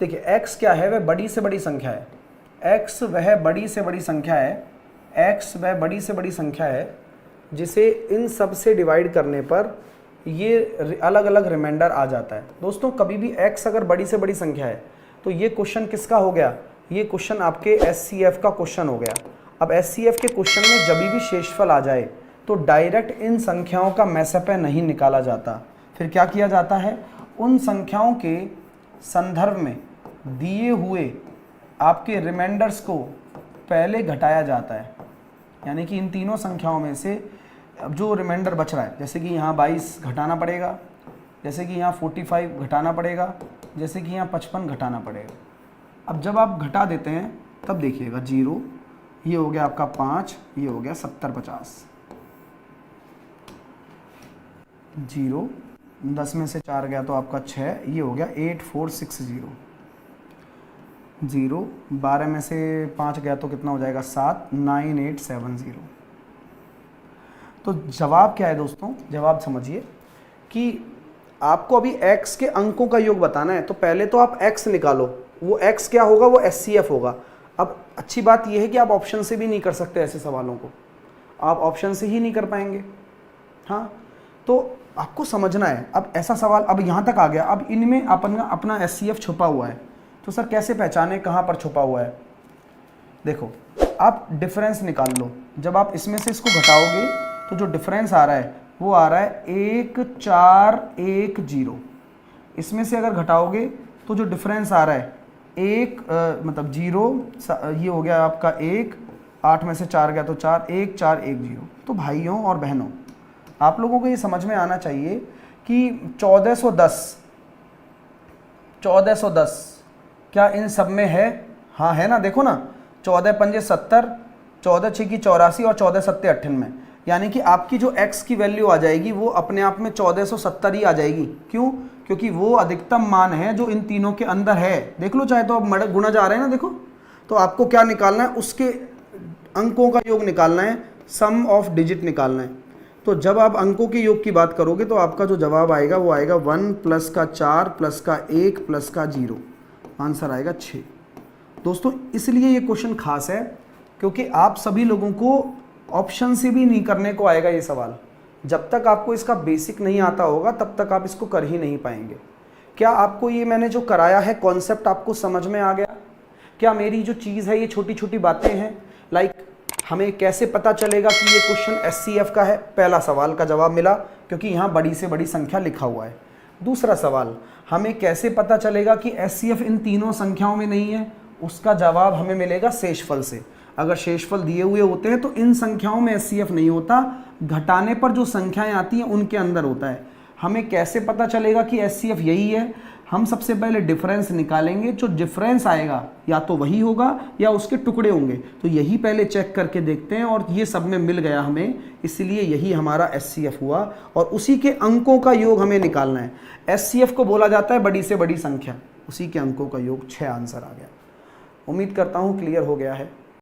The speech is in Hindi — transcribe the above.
देखिए x क्या है, वह बड़ी से बड़ी संख्या है, x वह बड़ी से बड़ी संख्या है, x वह बड़ी से बड़ी संख्या है जिसे इन सब से डिवाइड करने पर ये अलग अलग रिमाइंडर आ जाता है। दोस्तों कभी भी x अगर बड़ी से बड़ी संख्या है तो ये क्वेश्चन किसका हो गया, ये क्वेश्चन आपके SCF का क्वेश्चन हो गया। अब SCF के क्वेश्चन में जब भी शेषफल आ जाए तो डायरेक्ट इन संख्याओं का मैसअप नहीं निकाला जाता, फिर क्या किया जाता है, उन संख्याओं के संदर्भ में दिए हुए आपके रिमाइंडर्स को पहले घटाया जाता है। यानी कि इन तीनों संख्याओं में से अब जो रिमाइंडर बच रहा है, जैसे कि यहाँ 22 घटाना पड़ेगा, जैसे कि यहाँ 45 घटाना पड़ेगा, जैसे कि यहाँ 55 घटाना पड़ेगा। अब जब आप घटा देते हैं तब देखिएगा 0, ये हो गया आपका 5, ये हो गया 70 50, 0 10 में से 4 गया तो आपका 6, ये हो गया 8460, 0 12 में से 5 गया तो कितना हो जाएगा 7, 9870। तो जवाब क्या है दोस्तों, जवाब समझिए कि आपको अभी x के अंकों का योग बताना है, तो पहले तो आप x निकालो, वो x क्या होगा, वो SCF होगा। अब अच्छी बात यह है कि आप ऑप्शन से भी नहीं कर सकते ऐसे सवालों को, आप ऑप्शन से ही नहीं कर पाएंगे। हाँ, तो आपको समझना है। अब ऐसा सवाल अब यहाँ तक आ गया, अब इनमें अपना SCF छुपा हुआ है, तो सर कैसे पहचाने कहाँ पर छुपा हुआ है। देखो आप डिफरेंस निकाल लो, जब आप इसमें से इसको घटाओगे तो जो डिफरेंस आ रहा है वो आ रहा है 1410। इसमें से अगर घटाओगे तो जो डिफरेंस आ रहा है मतलब 0, ये हो गया आपका 1, 8 में से 4 गया तो 4, 1410। तो भाइयों और बहनों आप लोगों को ये समझ में आना चाहिए कि 1410 क्या इन सब में है, हाँ है ना, देखो ना 14 पंजे 70, 14 छकी 84 और 14 सत्ते 98। यानी कि आपकी जो x की वैल्यू आ जाएगी वो अपने आप में 1470 ही आ जाएगी। क्यों? क्योंकि वो अधिकतम मान है जो इन तीनों के अंदर है। देख लो चाहे तो अब गुना जा रहे हैं ना, देखो तो आपको क्या निकालना है, उसके अंकों का योग निकालना है, सम ऑफ डिजिट निकालना है। तो जब आप अंकों के योग की बात करोगे तो आपका जो जवाब आएगा वो आएगा 1 प्लस का 4 प्लस का 1 प्लस का 0, आंसर आएगा 6। दोस्तों इसलिए ये क्वेश्चन खास है क्योंकि आप सभी लोगों को ऑप्शन से भी नहीं करने को आएगा ये सवाल। जब तक आपको इसका बेसिक नहीं आता होगा तब तक आप इसको कर ही नहीं पाएंगे। क्या आपको ये मैंने जो कराया है कॉन्सेप्ट आपको समझ में आ गया? क्या मेरी जो चीज़ है ये छोटी छोटी बातें हैं, लाइक हमें कैसे पता चलेगा कि ये क्वेश्चन SCF का है? पहला सवाल का जवाब मिला क्योंकि यहाँ बड़ी से बड़ी संख्या लिखा हुआ है। दूसरा सवाल, हमें कैसे पता चलेगा कि SCF इन तीनों संख्याओं में नहीं है? उसका जवाब हमें मिलेगा शेषफल से। अगर शेषफल दिए हुए होते हैं तो इन संख्याओं में SCF नहीं होता, घटाने पर जो संख्याएं आती हैं उनके अंदर होता है। हमें कैसे पता चलेगा कि SCF यही है? हम सबसे पहले डिफरेंस निकालेंगे, जो डिफरेंस आएगा या तो वही होगा या उसके टुकड़े होंगे, तो यही पहले चेक करके देखते हैं और ये सब में मिल गया हमें, इसलिए यही हमारा SCF हुआ और उसी के अंकों का योग हमें निकालना है। SCF को बोला जाता है बड़ी से बड़ी संख्या, उसी के अंकों का योग 6 आंसर आ गया। उम्मीद करता हूँ क्लियर हो गया है।